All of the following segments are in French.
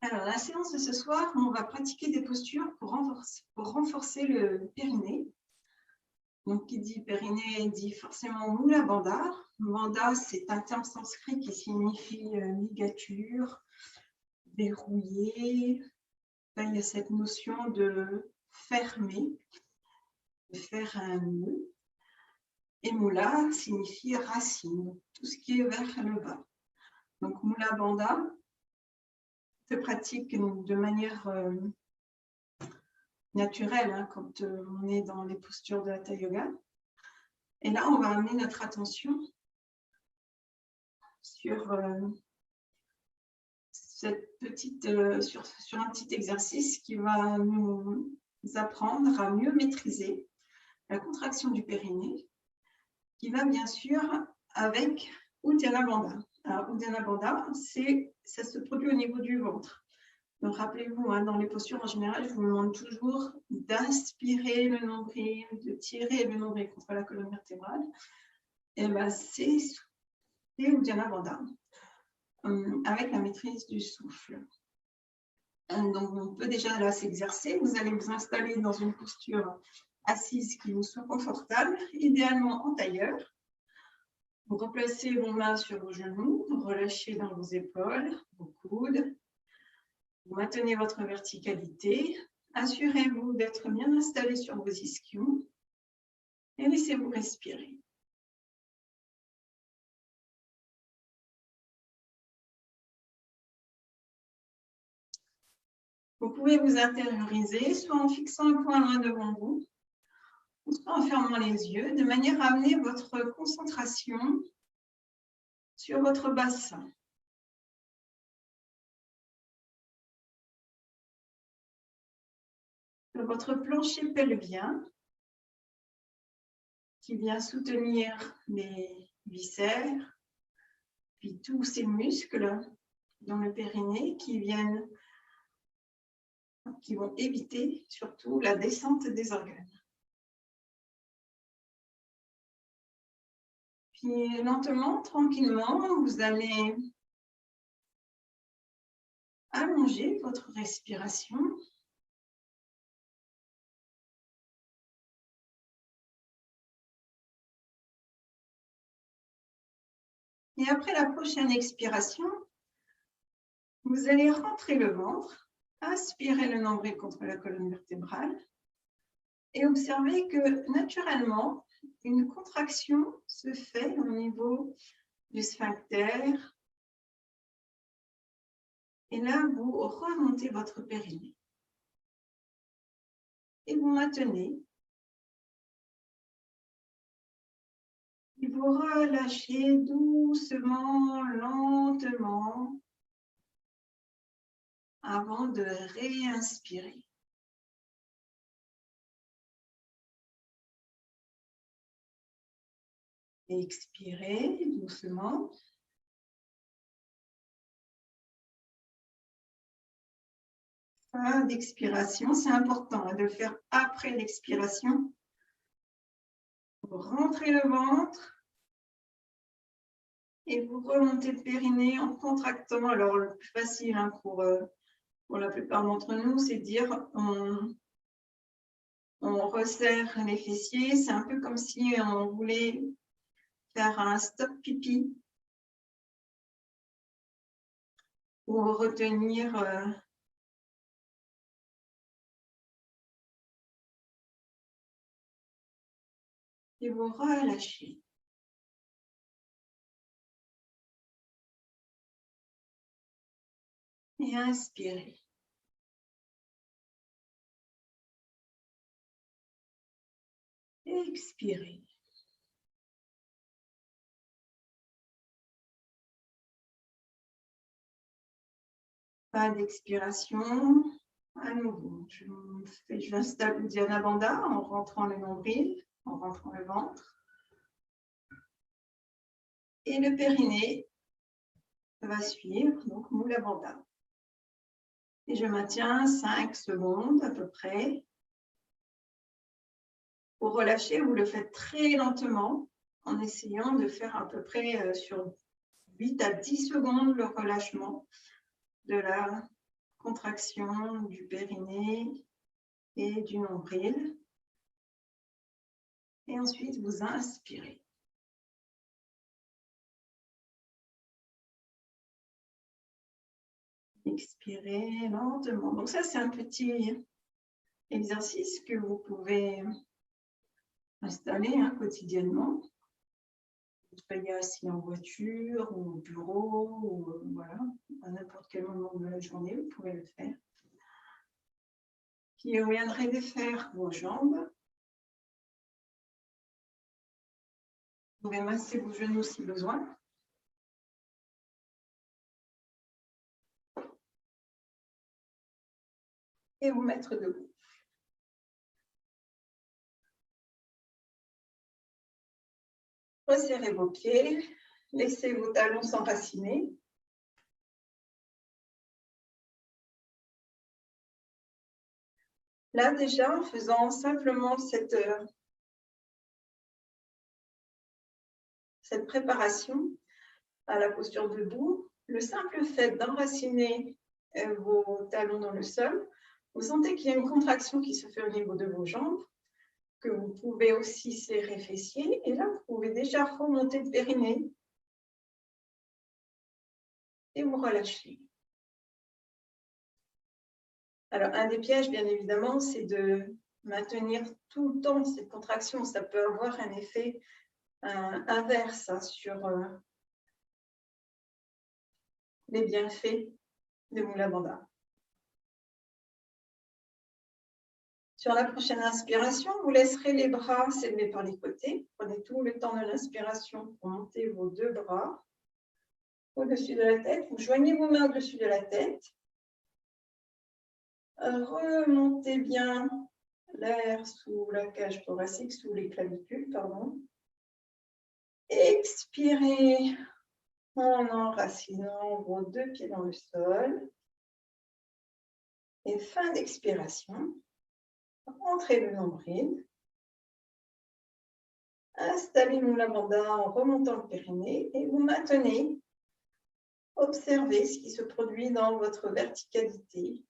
Alors, la séance de ce soir, on va pratiquer des postures pour renforcer le périnée. Donc, qui dit périnée dit forcément Mula Bandha. Bandha, c'est un terme sanskrit qui signifie ligature, verrouiller. Là, il y a cette notion de fermer, de faire un nœud. Et Mula signifie racine, tout ce qui est vers le bas. Donc, Mula Bandha se pratique de manière naturelle hein, quand on est dans les postures de Hatha Yoga. Et là, on va amener notre attention sur, sur un petit exercice qui va nous apprendre à mieux maîtriser la contraction du périnée, qui va bien sûr avec Uddiyana Bandha. Alors, Uddiyana Bandha, ça se produit au niveau du ventre. Donc, rappelez-vous, hein, dans les postures, en général, je vous demande toujours d'inspirer le nombril, de tirer le nombril contre la colonne vertébrale. Et ben, c'est Uddiyana Bandha, avec la maîtrise du souffle. Donc, on peut déjà là s'exercer. Vous allez vous installer dans une posture assise qui vous soit confortable, idéalement en tailleur. Vous replacez vos mains sur vos genoux, vous relâchez dans vos épaules, vos coudes. Vous maintenez votre verticalité. Assurez-vous d'être bien installé sur vos ischions et laissez-vous respirer. Vous pouvez vous intérioriser, soit en fixant un point loin devant vous, soit en fermant les yeux, de manière à amener votre concentration sur votre bassin. Sur votre plancher pelvien, qui vient soutenir les viscères, puis tous ces muscles dans le périnée qui vont éviter surtout la descente des organes. Puis lentement, tranquillement, vous allez allonger votre respiration. Et après la prochaine expiration, vous allez rentrer le ventre, aspirer le nombril contre la colonne vertébrale et observer que naturellement, une contraction se fait au niveau du sphincter. Et là, vous remontez votre périnée. Et vous maintenez. Et vous relâchez doucement, lentement, avant de réinspirer. Expirez doucement. Fin d'expiration, c'est important hein, de le faire après l'expiration. Vous rentrez le ventre et vous remontez le périnée en contractant. Alors, le plus facile hein, pour la plupart d'entre nous, c'est de dire on resserre les fessiers. C'est un peu comme si on voulait faire un stop pipi ou retenir et vous relâchez. Et inspirez. Expirez. Pas d'expiration. À nouveau, je installe Uddiyana Bandha en rentrant le nombril, en rentrant le ventre. Et le périnée va suivre, donc Mula Bandha. Et je maintiens 5 secondes à peu près. Pour relâcher, vous le faites très lentement en essayant de faire à peu près sur 8 à 10 secondes le relâchement de la contraction du périnée et du nombril. Et ensuite, vous inspirez. Expirez lentement. Donc ça, c'est un petit exercice que vous pouvez installer quotidiennement. Vous soyez assis en voiture ou au bureau, ou voilà, à n'importe quel moment de la journée, vous pouvez le faire. Qui viendrait défaire vos jambes. Vous pouvez masser vos genoux si besoin. Et vous mettre debout. Resserrez vos pieds, laissez vos talons s'enraciner. Là déjà, en faisant simplement cette préparation à la posture debout, le simple fait d'enraciner vos talons dans le sol, vous sentez qu'il y a une contraction qui se fait au niveau de vos jambes, que vous pouvez aussi serrer fessiers, et là, vous pouvez déjà remonter le périnée et vous relâchez. Alors, un des pièges, bien évidemment, c'est de maintenir tout le temps cette contraction. Ça peut avoir un effet inverse sur les bienfaits de Mula Bandha. Sur la prochaine inspiration, vous laisserez les bras s'élever par les côtés. Prenez tout le temps de l'inspiration pour monter vos deux bras au-dessus de la tête. Vous joignez vos mains au-dessus de la tête. Remontez bien l'air sous la cage thoracique, sous les clavicules, pardon. Expirez en enracinant vos deux pieds dans le sol. Et fin d'expiration. Rentrez le nombril. Installez Mula Bandha en remontant le périnée et vous maintenez. Observez ce qui se produit dans votre verticalité.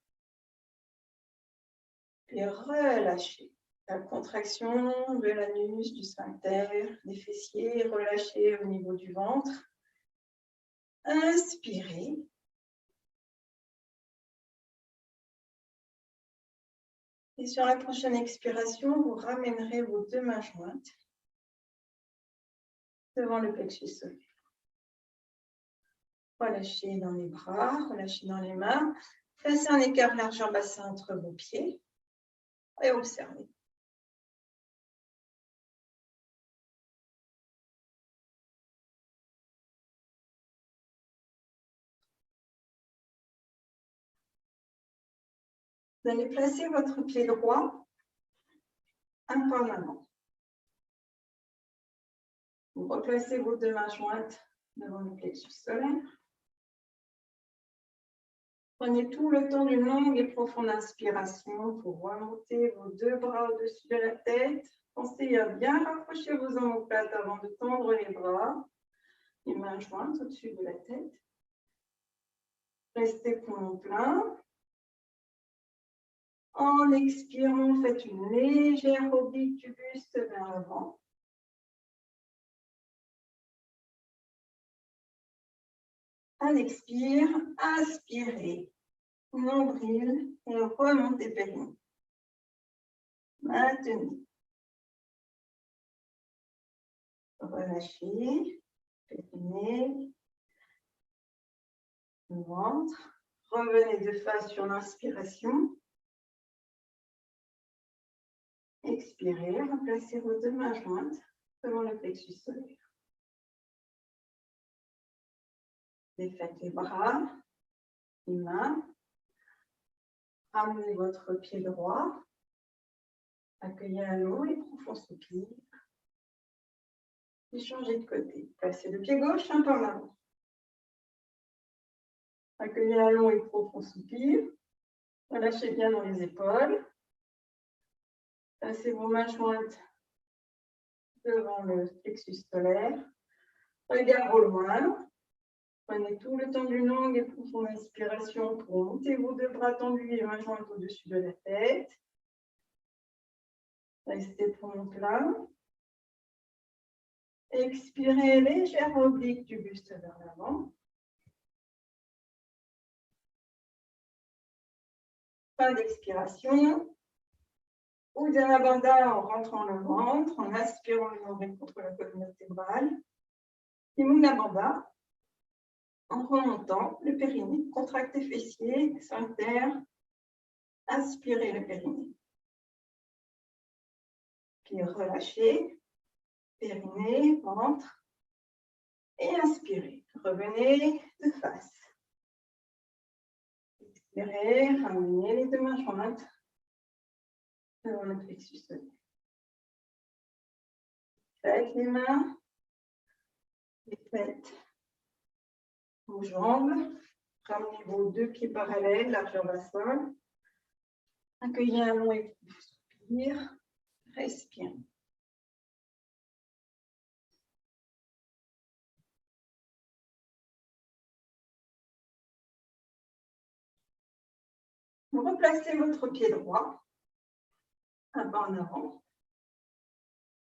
Puis relâchez la contraction de l'anus, du sphincter, des fessiers. Relâchez au niveau du ventre. Inspirez. Et sur la prochaine expiration, vous ramènerez vos deux mains jointes devant le plexus solaire. Relâchez dans les bras, relâchez dans les mains. Placez un écart largeur bassin entre vos pieds et observez. Vous allez placer votre pied droit un peu en avant. Vous replacez vos deux mains jointes devant le plexus solaire. Prenez tout le temps d'une longue et profonde inspiration pour remonter vos deux bras au-dessus de la tête. Pensez à bien rapprocher vos omoplates avant de tendre les bras. Les mains jointes au-dessus de la tête. Restez poumon plein. En expirant, faites une légère oblique du buste vers l'avant. À l'expire, aspirez. Nombril et remontez périnée. Maintenez. Relâchez. Périnée. Le ventre. Revenez de face sur l'inspiration. Expirez. Remplacez vos deux mains jointes devant le plexus solaire. Défaites les bras, les mains. Ramenez votre pied droit. Accueillez un long et profond soupir. Et changez de côté. Placez le pied gauche un peu en avant. Accueillez un long et profond soupir. Relâchez bien dans les épaules. Placez vos mains jointes devant le plexus solaire. Regard au loin. Prenez tout le temps d'une longue et profonde inspiration pour monter vos deux bras tendus et mains jointes au-dessus de la tête. Restez pour plat. Expirez, légère oblique du buste vers l'avant. Fin d'expiration. Uddiyana Bandha en rentrant le ventre, en aspirant le nombril contre la colonne vertébrale. Et Mula Bandha en remontant le périnée. Contractez fessiers, sphincter, aspirez le périnée. Puis relâchez, périnée, ventre. Et inspirez. Revenez de face. Expirez, ramenez les deux mains jointes devant le plexus solaire. Faites les mains, et faites vos jambes. Ramenez vos deux pieds parallèles, largeur bassin. Accueillez un long et profond soupir. Respirez. Vous replacez votre pied droit, un pas en avant.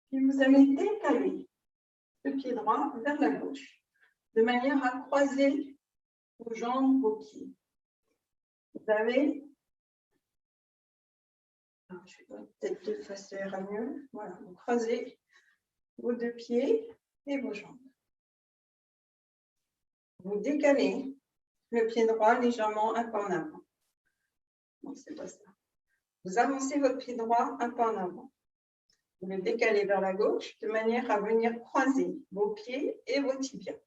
Puis vous allez décaler le pied droit vers la gauche, de manière à croiser vos jambes, vos pieds. Vous avez, je vais peut-être de face, ça ira mieux. Voilà, vous croisez vos deux pieds et vos jambes. Vous décalez le pied droit légèrement un pas en avant. Non, c'est pas ça. Vous avancez votre pied droit un pas en avant. Vous le décalez vers la gauche de manière à venir croiser vos pieds et vos tibias.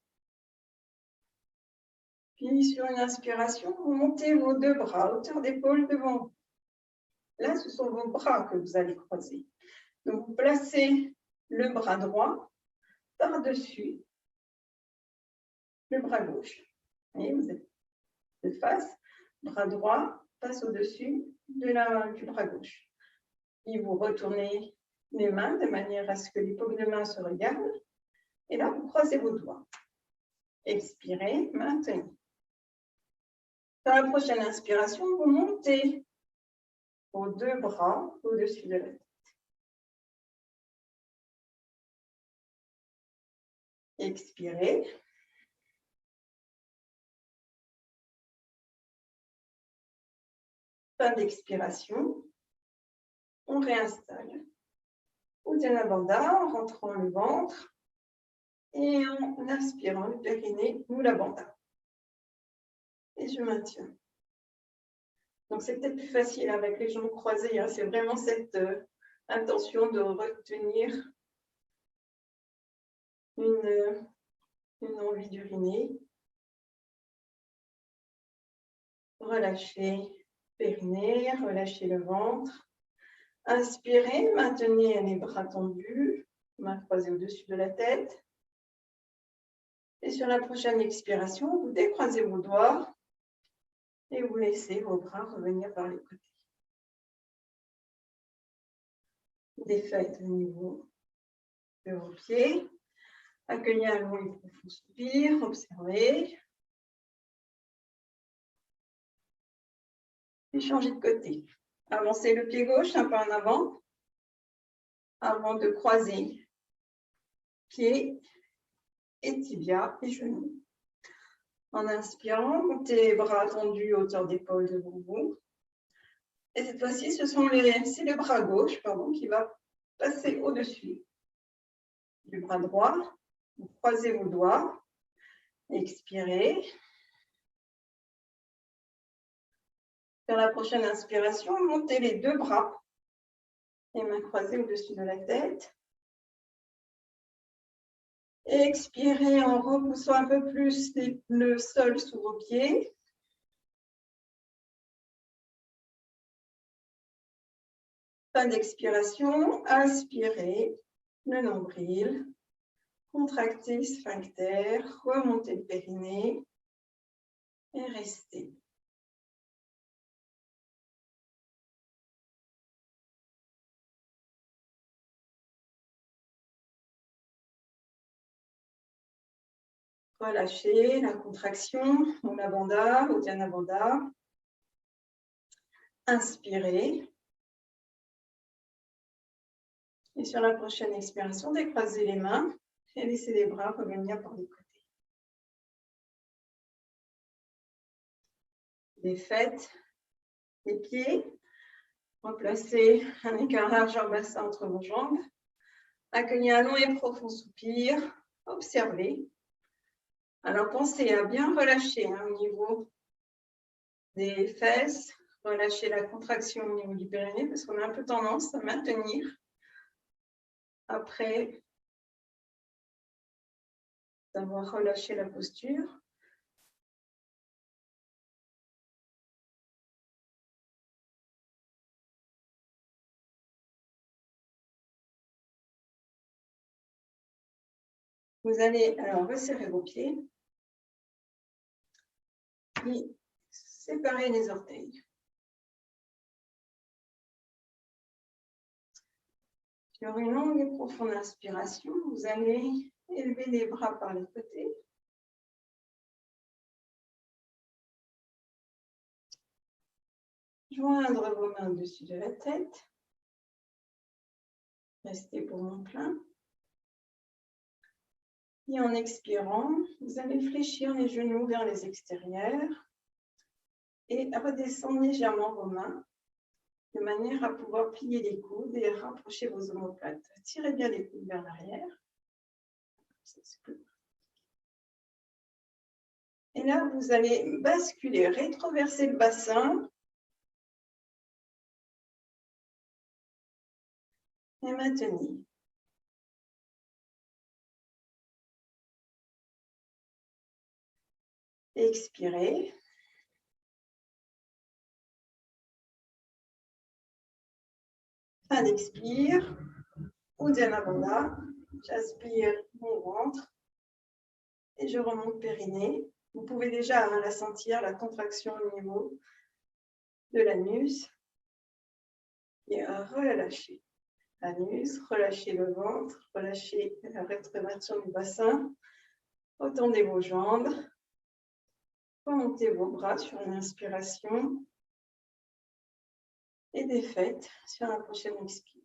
Puis sur une inspiration, vous montez vos deux bras à hauteur d'épaule devant vous. Là, ce sont vos bras que vous allez croiser. Donc, vous placez le bras droit par-dessus le bras gauche. Et vous êtes de face, bras droit passe au-dessus du bras gauche. Et vous retournez les mains de manière à ce que les paumes de main se regardent. Et là, vous croisez vos doigts. Expirez, maintenez. Dans la prochaine inspiration, vous montez vos deux bras au-dessus de la tête. Expirez. Fin d'expiration. On réinstalle. Uddiyana Bandha en rentrant le ventre et en inspirant le périnée, Mula Bandha. Et je maintiens. Donc, c'est peut-être plus facile avec les jambes croisées. Hein. C'est vraiment cette intention de retenir une envie d'uriner. Relâchez périnée, relâchez le ventre. Inspirez, maintenez les bras tendus, mains croisées au-dessus de la tête. Et sur la prochaine expiration, vous décroisez vos doigts et vous laissez vos bras revenir par les côtés. Défaites au niveau de vos pieds. Accueillez un long et profond soupir, observez. Et changez de côté. Avancez le pied gauche un peu en avant avant de croiser pieds et tibia et genoux. En inspirant, montez les bras tendus à hauteur d'épaule devant vous. Et cette fois-ci, c'est le bras gauche qui va passer au-dessus du bras droit. Vous croisez vos doigts. Expirez. Sur la prochaine inspiration, montez les deux bras. Les mains croisées au-dessus de la tête. Et expirez en repoussant un peu plus le sol sous vos pieds. Fin d'expiration, inspirez le nombril, contractez sphincter, remontez le périnée et restez. Relâchez la contraction, Mula Bandha, Uddiyana Bandha. Inspirez. Et sur la prochaine expiration, décroisez les mains et laissez les bras revenir par les côtés. Défaites les pieds. Replacez un écart largeur bassin entre vos jambes. Accueillez un long et profond soupir. Observez. Alors, pensez à bien relâcher au niveau des fesses. Relâchez la contraction au niveau du périnée parce qu'on a un peu tendance à maintenir après d'avoir relâché la posture. Vous allez alors resserrer vos pieds et séparer les orteils. Sur une longue et profonde inspiration, vous allez élever les bras par les côtés. Joindre vos mains au-dessus de la tête. Restez pour mon plein. Et en expirant, vous allez fléchir les genoux vers les extérieurs et redescendre légèrement vos mains de manière à pouvoir plier les coudes et rapprocher vos omoplates. Tirez bien les coudes vers l'arrière. Et là, vous allez basculer, rétroverser le bassin et maintenir. Expirez. Fin d'expire. Uddiyana Bandha. J'aspire mon ventre et je remonte périnée. Vous pouvez déjà la sentir, la contraction au niveau de l'anus. Et relâchez l'anus, relâchez le ventre, relâchez la rétroversion du bassin. Retendez vos jambes. Remontez vos bras sur une inspiration. Et défaites sur la prochaine expire.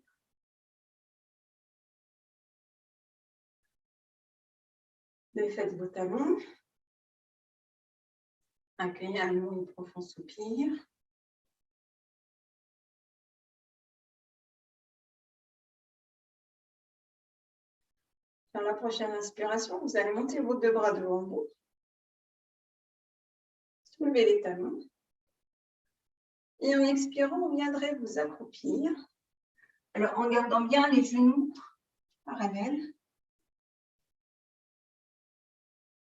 Défaites vos talons. Accueillez un long et profond soupir. Sur la prochaine inspiration, vous allez monter vos deux bras devant vous. Soulevez les talons. Et en expirant, vous viendrez vous accroupir. Alors, en gardant bien les genoux parallèles.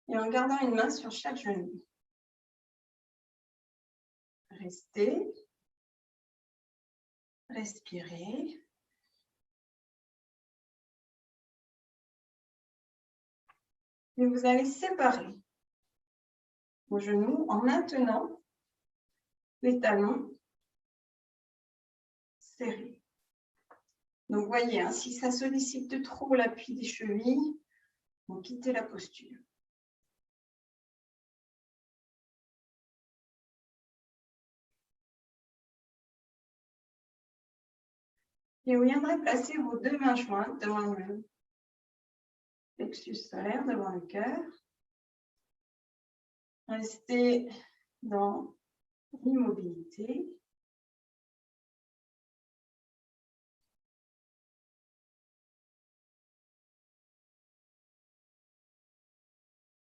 Et en gardant une main sur chaque genou. Restez. Respirez. Et vous allez séparer vos genoux en maintenant les talons serrés. Donc, voyez, si ça sollicite trop l'appui des chevilles, vous quittez la posture. Et vous viendrez placer vos deux mains jointes devant le plexus solaire, devant le cœur. Restez dans l'immobilité.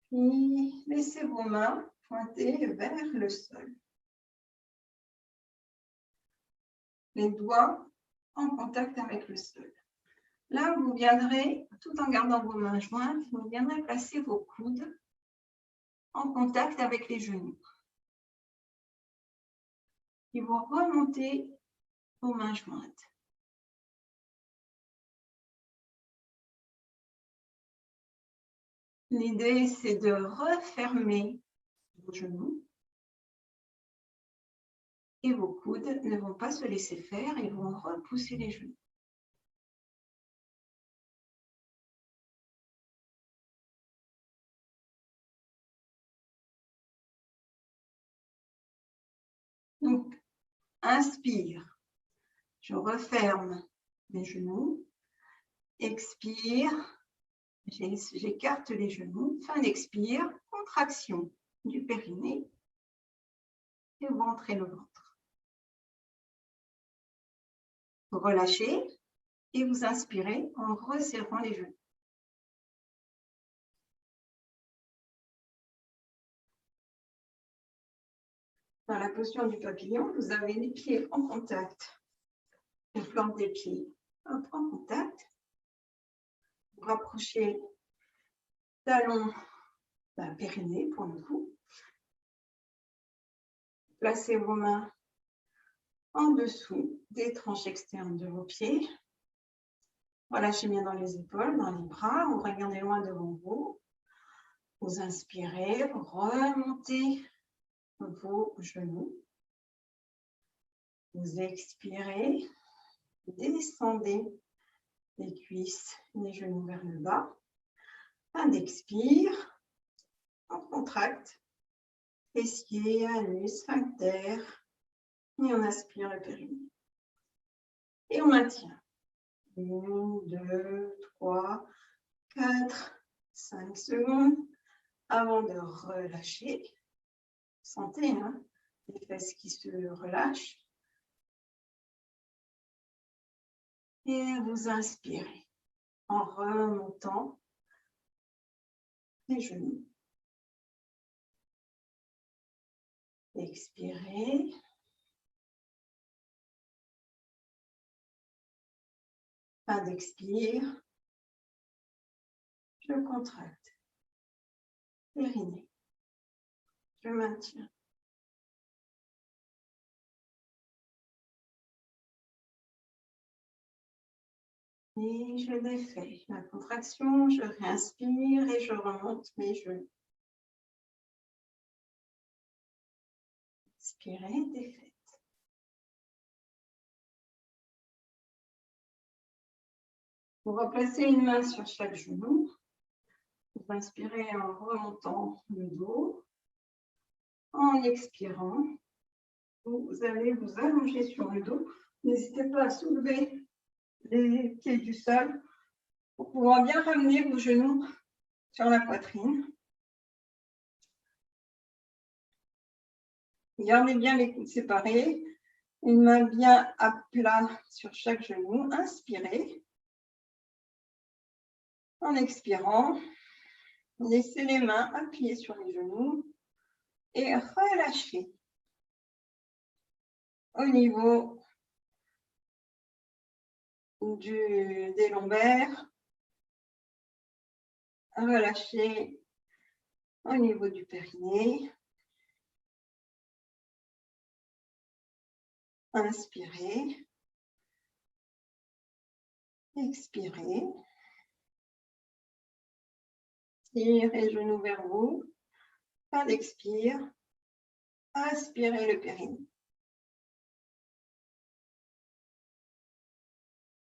Puis laissez vos mains pointer vers le sol. Les doigts en contact avec le sol. Là, vous viendrez, tout en gardant vos mains jointes, vous viendrez placer vos coudes en contact avec les genoux. Et vous remontez vos mains jointes. L'idée, c'est de refermer vos genoux. Et vos coudes ne vont pas se laisser faire, ils vont repousser les genoux. Donc, inspire. Je referme mes genoux. Expire. J'écarte les genoux. Fin d'expire. Contraction du périnée. Et vous rentrez le ventre. Vous relâchez et vous inspirez en resserrant les genoux. Dans la posture du papillon, vous avez les pieds en contact. Les flancs des pieds en contact. Vous rapprochez talon périnée pour le coup. Placez vos mains en dessous des tranches externes de vos pieds. Relâchez bien dans les épaules, dans les bras. Vous regardez loin devant vous. Vous inspirez, vous remontez vos genoux. Vous expirez, descendez les cuisses, les genoux vers le bas. Fin d'expire, on contracte, fessiers, anus, sphincter, et on aspire le périnée. Et on maintient. 1, 2, 3, 4, 5 secondes avant de relâcher. Sentez les fesses qui se relâchent. Et vous inspirez en remontant les genoux. Expirez. Fin d'expire. Je contracte. Périnée. Je maintiens. Et je défais la contraction, je réinspire et je remonte mes genoux. Inspirez, défaites. Vous replacez une main sur chaque genou. Vous inspirez en remontant le dos. En expirant, vous allez vous allonger sur le dos. N'hésitez pas à soulever les pieds du sol pour pouvoir bien ramener vos genoux sur la poitrine. Gardez bien les coudes séparés. Une main bien à plat sur chaque genou. Inspirez. En expirant, laissez les mains appuyées sur les genoux et relâchez. Au niveau des lombaires, relâchez au niveau du périnée. Inspirez. Expirez. Tirez genoux vers vous. Fin d'expire. Aspirez le périnée.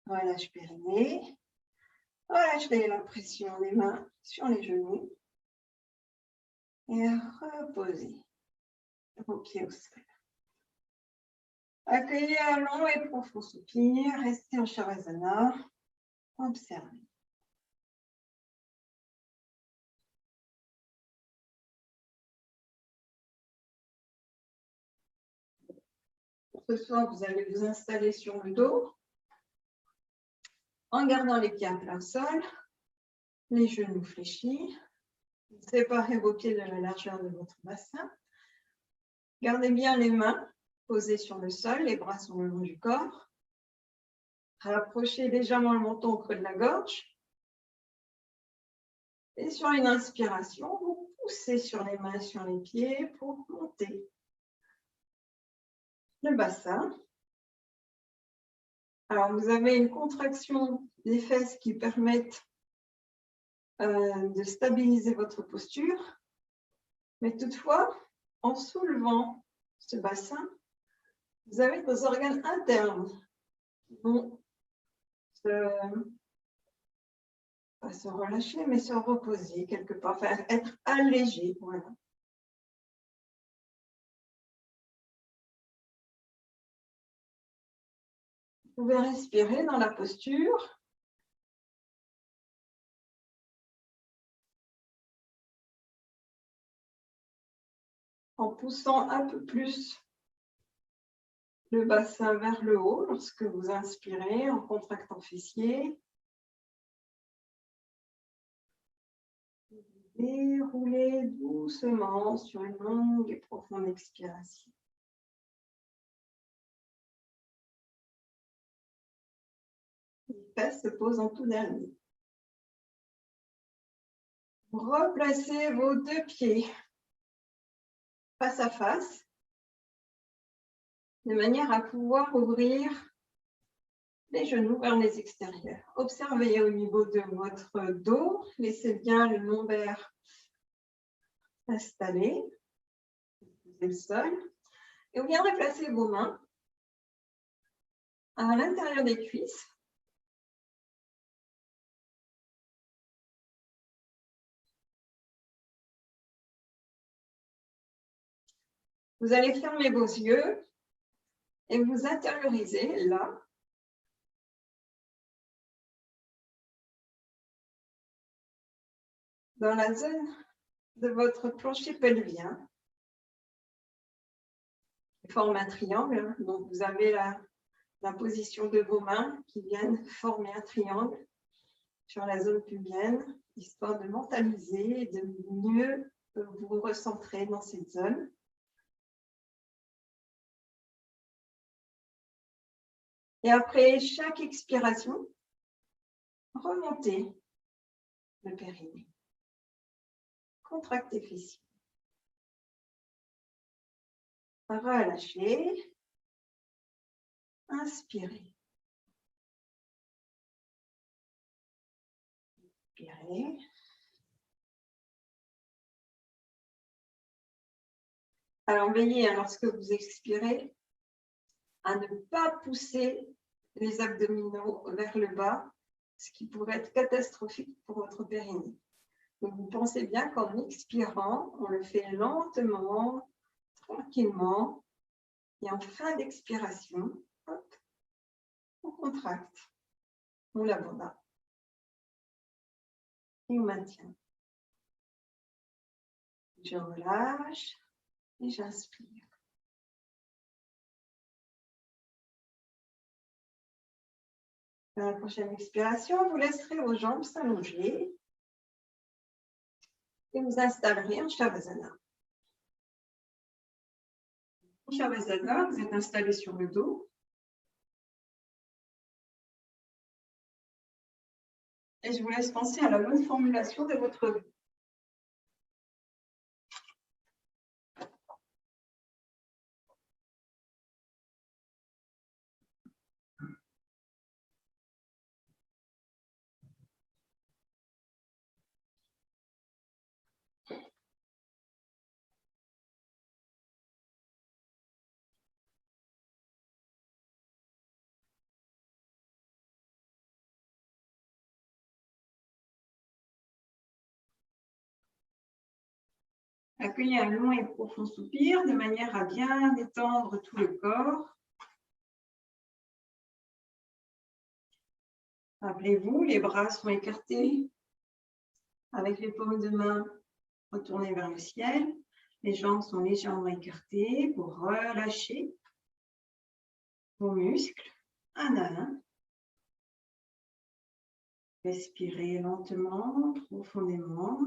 Relâche périnée. Relâchez la pression des mains sur les genoux. Et reposez vos pieds au sol. Accueillez un long et profond soupir. Restez en Shavasana. Observez. Ce soir, vous allez vous installer sur le dos en gardant les pieds à plat au sol, les genoux fléchis. Séparez vos pieds de la largeur de votre bassin. Gardez bien les mains posées sur le sol, les bras sur le long du corps. Rapprochez légèrement le menton au creux de la gorge. Et sur une inspiration, vous poussez sur les mains et sur les pieds pour monter le bassin. Alors, vous avez une contraction des fesses qui permettent de stabiliser votre posture. Mais toutefois, en soulevant ce bassin, vous avez vos organes internes qui vont pas se relâcher, mais se reposer quelque part, enfin, être allégés. Voilà. pouvez respirer dans la posture. En poussant un peu plus le bassin vers le haut lorsque vous inspirez, en contractant fessiers. Déroulez doucement sur une longue et profonde expiration. Les fesses se posent en tout dernier. Replacez vos deux pieds face à face, de manière à pouvoir ouvrir les genoux vers les extérieurs. Observez au niveau de votre dos, laissez bien le lombaire installé, le sol, et vous viendrez placer vos mains à l'intérieur des cuisses. Vous allez fermer vos yeux et vous intérioriser là. Dans la zone de votre plancher pelvien, qui forme un triangle. Donc, vous avez la position de vos mains qui viennent former un triangle sur la zone pubienne, histoire de mentaliser et de mieux vous recentrer dans cette zone. Et après chaque expiration, remontez le périnée. Contractez fessiers. Relâchez. Inspirez. Inspirez. Alors, veillez, lorsque vous expirez, à ne pas pousser les abdominaux vers le bas, ce qui pourrait être catastrophique pour votre périnée. Donc, vous pensez bien qu'en expirant, on le fait lentement, tranquillement, et en fin d'expiration, hop, on contracte, on l'abandonne et on maintient. Je relâche et j'inspire. À la prochaine expiration, vous laisserez vos jambes s'allonger et vous installerez en Shavasana. En Shavasana, vous êtes installé sur le dos. Et je vous laisse penser à la bonne formulation de votre vie. Accueillez un long et profond soupir de manière à bien détendre tout le corps. Rappelez-vous, les bras sont écartés avec les paumes de main retournées vers le ciel. Les jambes sont légèrement écartées pour relâcher vos muscles un à un. Respirez lentement, profondément.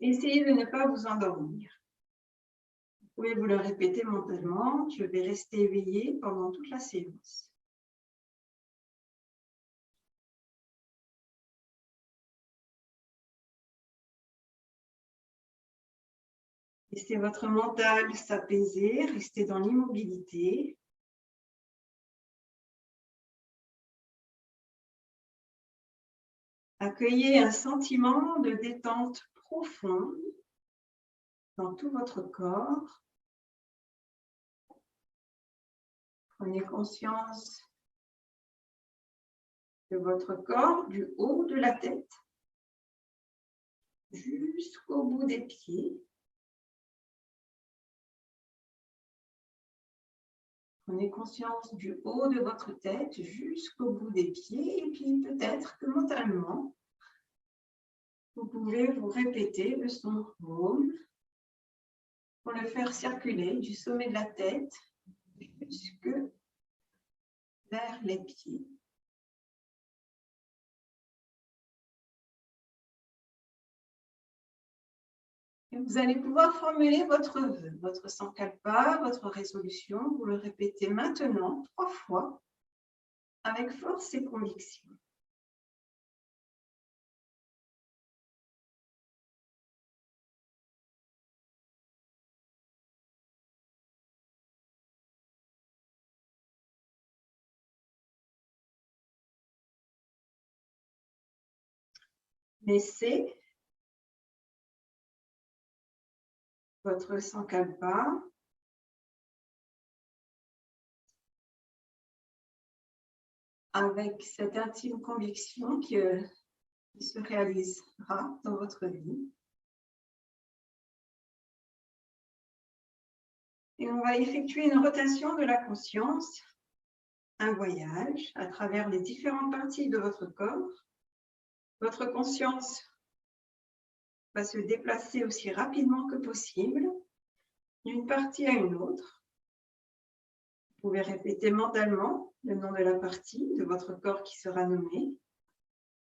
Essayez de ne pas vous endormir. Vous pouvez vous le répéter mentalement. Je vais rester éveillé pendant toute la séance. Laissez votre mental s'apaiser, restez dans l'immobilité. Accueillez un sentiment de détente profonde dans tout votre corps. Prenez conscience de votre corps du haut de la tête jusqu'au bout des pieds. Prenez conscience du haut de votre tête jusqu'au bout des pieds et puis peut-être que mentalement, vous pouvez vous répéter le son Om pour le faire circuler du sommet de la tête jusque vers les pieds. Et vous allez pouvoir formuler votre vœu, votre sankalpa, votre résolution. Vous le répétez maintenant 3 fois avec force et conviction. Laissez votre sankalpa avec cette intime conviction qui se réalisera dans votre vie. Et on va effectuer une rotation de la conscience, un voyage à travers les différentes parties de votre corps. Votre conscience va se déplacer aussi rapidement que possible d'une partie à une autre. Vous pouvez répéter mentalement le nom de la partie de votre corps qui sera nommée,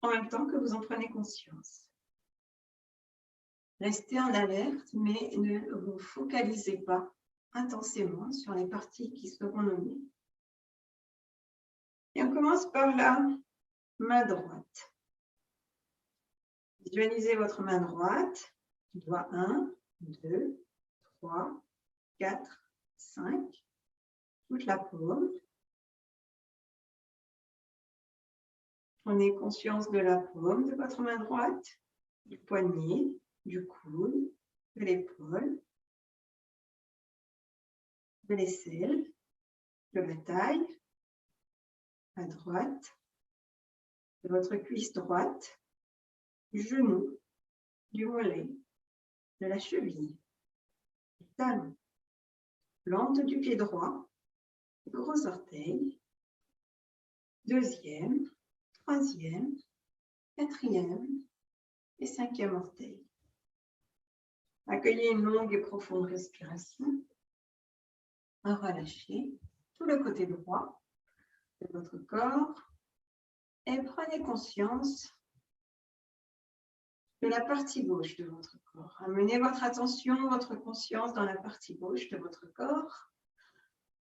en même temps que vous en prenez conscience. Restez en alerte, mais ne vous focalisez pas intensément sur les parties qui seront nommées. Et on commence par la main droite. Visualisez votre main droite, doigt 1, 2, 3, 4, 5, toute la paume. Prenez conscience de la paume de votre main droite, du poignet, du coude, de l'épaule, de l'aisselle, de la taille, à droite, de votre cuisse droite, du genou, du mollet, de la cheville, du talon, plante du pied droit, gros orteil, deuxième, troisième, quatrième et cinquième orteil. Accueillez une longue et profonde respiration. Relâchez tout le côté droit de votre corps et prenez conscience de la partie gauche de votre corps. Amenez votre attention, votre conscience dans la partie gauche de votre corps.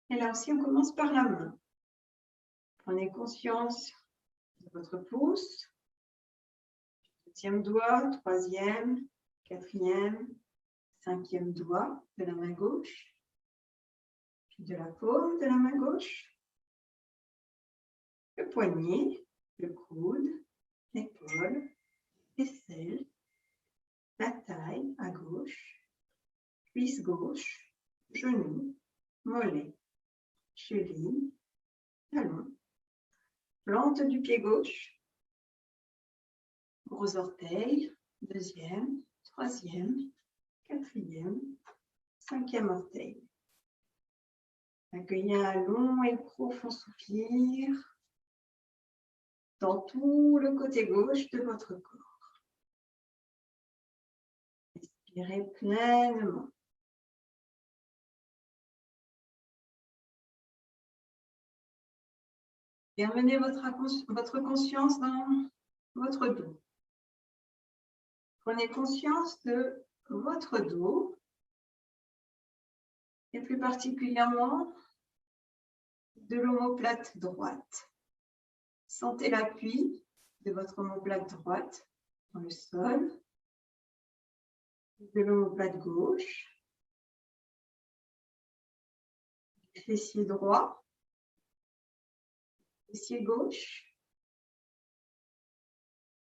Et là aussi, on commence par la main. Prenez conscience de votre pouce, deuxième doigt, troisième, quatrième, cinquième doigt de la main gauche, puis de la paume de la main gauche, le poignet, le coude, l'épaule, l'aisselle, la taille à gauche, cuisse gauche, genou, mollet, cheville, talon, plante du pied gauche, gros orteil, deuxième, troisième, quatrième, cinquième orteil. Accueillez un long et profond soupir dans tout le côté gauche de votre corps. Respirez pleinement. Et amenez votre conscience dans votre dos. Prenez conscience de votre dos et plus particulièrement de l'omoplate droite. Sentez l'appui de votre omoplate droite dans le sol, de l'omoplate gauche, du fessier droit, du fessier gauche,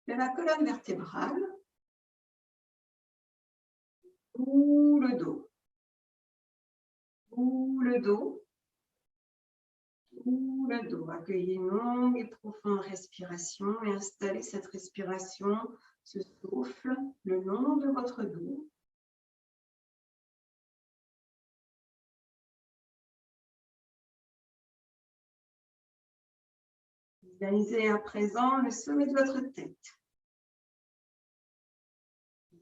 de la colonne vertébrale, ou le dos, ou le dos, ou le dos. Accueillez une longue et profonde respiration et installez cette respiration, ce souffle, le long de votre dos. Visualisez à présent le sommet de votre tête.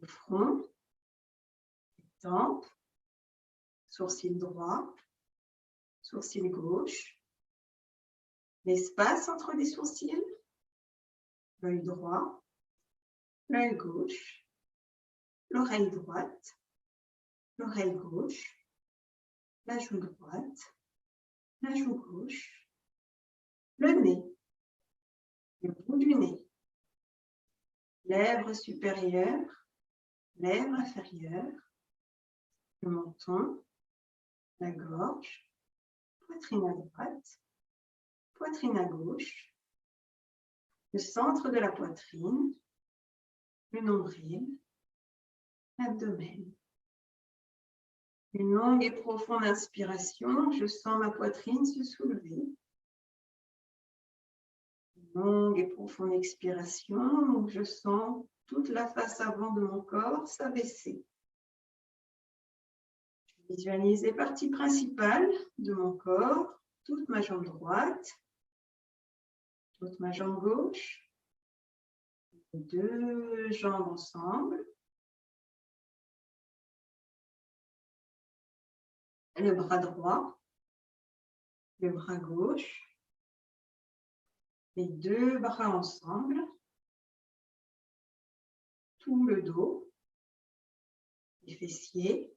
Le front, les tempes, sourcil droit, sourcil gauche, l'espace entre les sourcils, l'œil droit, l'œil gauche, l'oreille droite, l'oreille gauche, la joue droite, la joue gauche, le nez, le bout du nez, lèvres supérieures, lèvres inférieures, le menton, la gorge, poitrine à droite, poitrine à gauche, le centre de la poitrine, le nombril, l'abdomen. Une longue et profonde inspiration, je sens ma poitrine se soulever. Une longue et profonde expiration, je sens toute la face avant de mon corps s'abaisser. Je visualise les parties principales de mon corps, toute ma jambe droite, toute ma jambe gauche, les deux jambes ensemble, le bras droit, le bras gauche, les deux bras ensemble, tout le dos, les fessiers,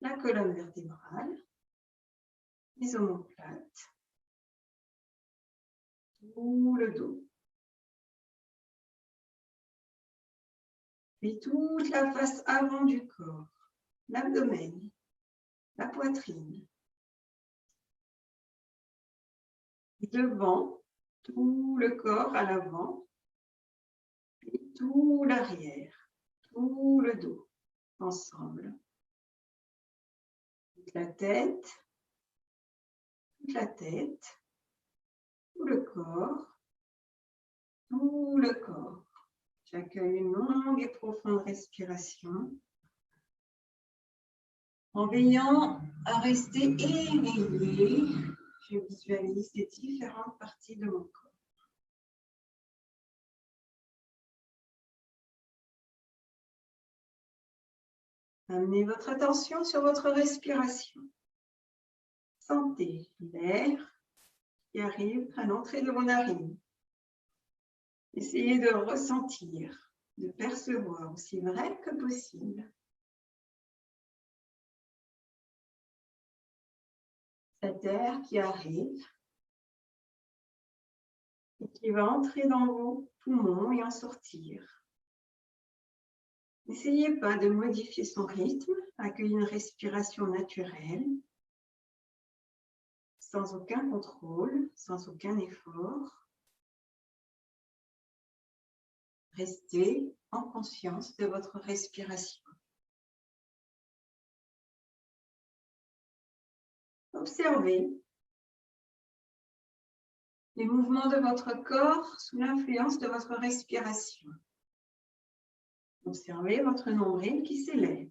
la colonne vertébrale, les omoplates, tout le dos. Puis toute la face avant du corps, l'abdomen, la poitrine. Devant, tout le corps à l'avant, et tout l'arrière, tout le dos, ensemble. Toute la tête, tout le corps, tout le corps. J'accueille une longue et profonde respiration en veillant à rester éveillé. Je visualise les différentes parties de mon corps. Amenez votre attention sur votre respiration. Sentez l'air qui arrive à l'entrée de vos narines. Essayez de ressentir, de percevoir aussi vrai que possible. Cet air qui arrive et qui va entrer dans vos poumons et en sortir. N'essayez pas de modifier son rythme, accueillez une respiration naturelle, sans aucun contrôle, sans aucun effort. Restez en conscience de votre respiration. Observez les mouvements de votre corps sous l'influence de votre respiration. Observez votre nombril qui s'élève,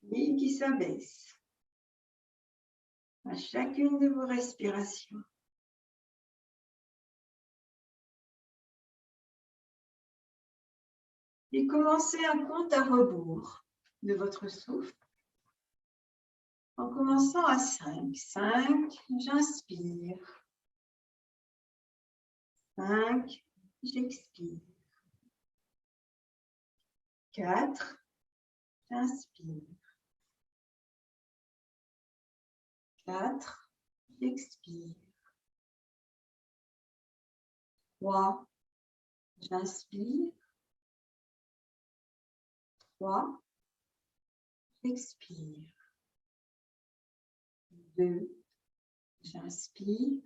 puis qui s'abaisse à chacune de vos respirations. Et commencez un compte à rebours de votre souffle en commençant à 5. 5, j'inspire. 5, j'expire. 4, j'inspire. 4, j'expire. 3, j'inspire. 3, j'expire. 2, j'inspire.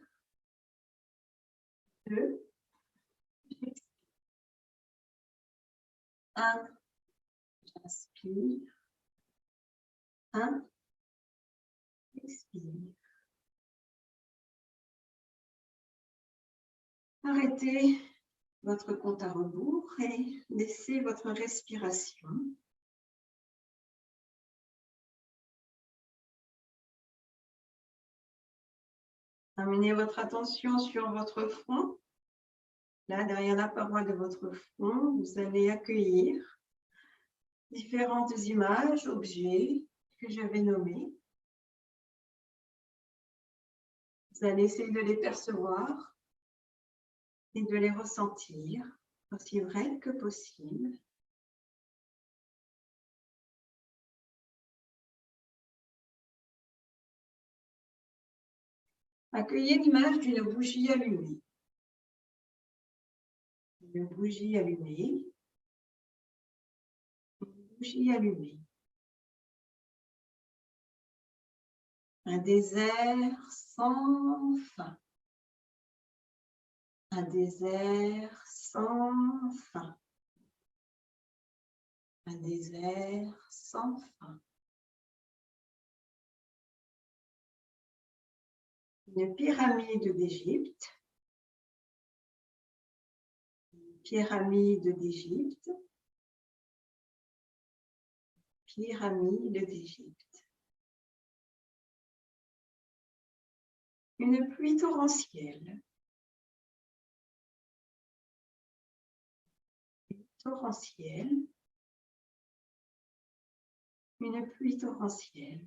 2, j'expire. 1, j'inspire. 1, j'expire. Arrêtez votre compte à rebours et laissez votre respiration Amenez votre attention sur votre front. Là, derrière la paroi de votre front, vous allez accueillir différentes images, objets que je vais nommer. Vous allez essayer de les percevoir et de les ressentir aussi vrai que possible. Accueillez l'image d'une bougie allumée. Une bougie allumée. Une bougie allumée. Un désert sans fin. Un désert sans fin. Un désert sans fin. Une pyramide d'Égypte. Une pyramide d'Égypte. Pyramide d'Égypte. Une pluie torrentielle. Torrentielle. Une pluie torrentielle.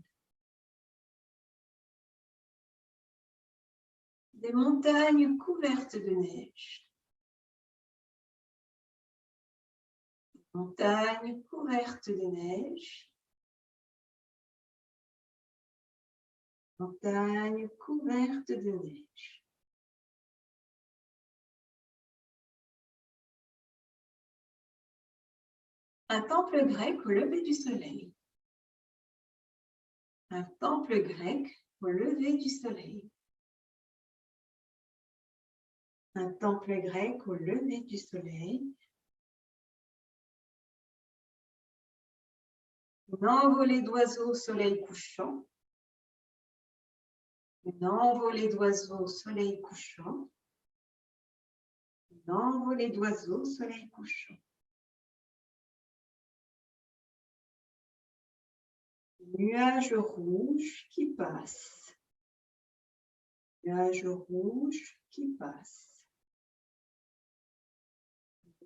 Des montagnes couvertes de neige. Montagnes couvertes de neige. Montagnes couvertes de neige. Un temple grec au lever du soleil. Un temple grec au lever du soleil. Un temple grec au lever du soleil. Une envolée d'oiseaux au soleil couchant. Une envolée d'oiseaux au soleil couchant. Une envolée d'oiseaux au soleil couchant. Nuage rouge qui passe. Nuage rouge qui passe.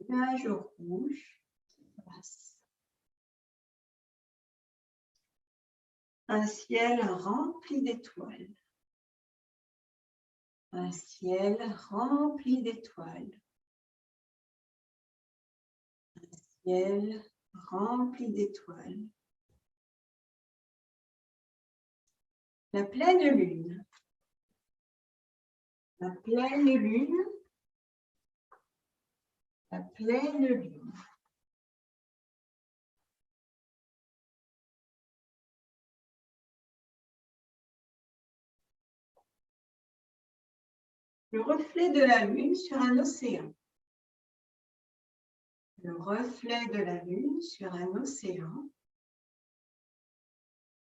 Nuage rouge qui passe. Un ciel rempli d'étoiles. Un ciel rempli d'étoiles. Un ciel rempli d'étoiles. La pleine lune. La pleine lune. La pleine lune. Le reflet de la lune sur un océan. Le reflet de la lune sur un océan.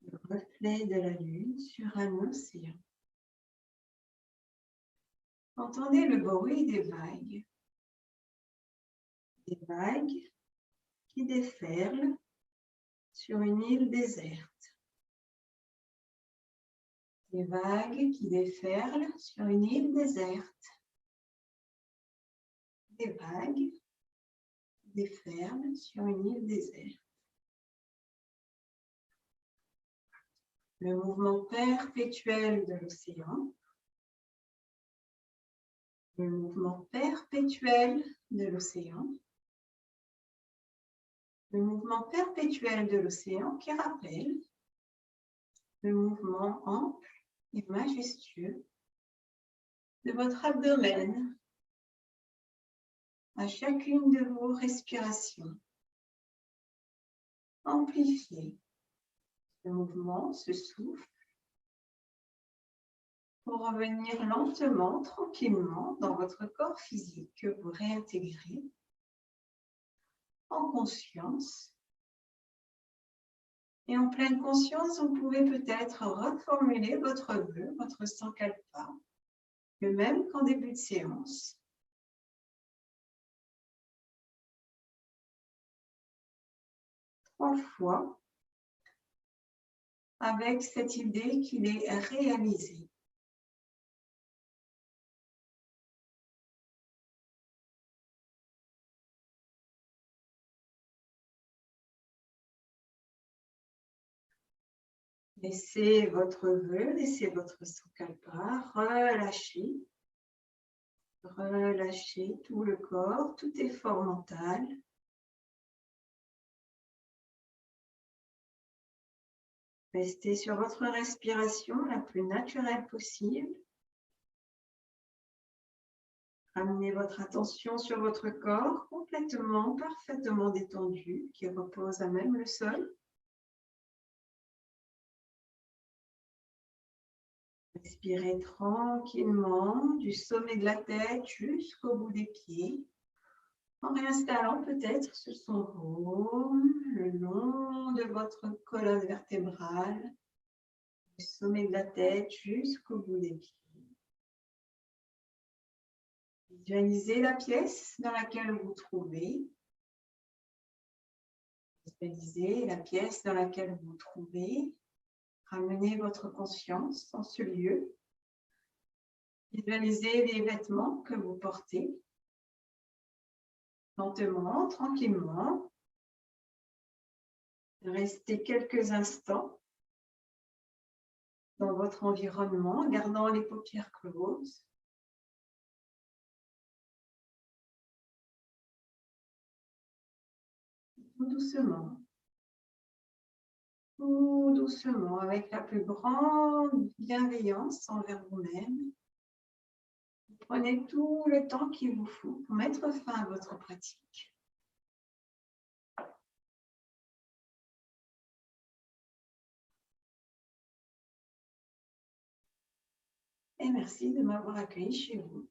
Le reflet de la lune sur un océan. Entendez le bruit des vagues. Des vagues qui déferlent sur une île déserte. Des vagues qui déferlent sur une île déserte. Des vagues qui déferlent sur une île déserte. Le mouvement perpétuel de l'océan. Le mouvement perpétuel de l'océan. Le mouvement perpétuel de l'océan qui rappelle le mouvement ample et majestueux de votre abdomen à chacune de vos respirations. Amplifiez ce mouvement, ce souffle, pour revenir lentement, tranquillement dans votre corps physique que vous réintégrez en conscience. Et en pleine conscience, vous pouvez peut-être reformuler votre vœu, votre sankalpa, le même qu'en début de séance. Trois fois, avec cette idée qu'il est réalisé. Laissez votre sankalpa relâcher. Relâchez tout le corps, tout effort mental. Restez sur votre respiration la plus naturelle possible. Ramenez votre attention sur votre corps complètement, parfaitement détendu, qui repose à même le sol. Respirez tranquillement du sommet de la tête jusqu'au bout des pieds, en réinstallant peut-être ce son rhum le long de votre colonne vertébrale, du sommet de la tête jusqu'au bout des pieds. Visualisez la pièce dans laquelle vous vous trouvez. Visualisez la pièce dans laquelle vous vous trouvez. Ramenez votre conscience dans ce lieu. Visualisez les vêtements que vous portez. Lentement, tranquillement. Restez quelques instants dans votre environnement, gardant les paupières closes. Tout doucement, avec la plus grande bienveillance envers vous-même. Prenez tout le temps qu'il vous faut pour mettre fin à votre pratique. Et merci de m'avoir accueilli chez vous.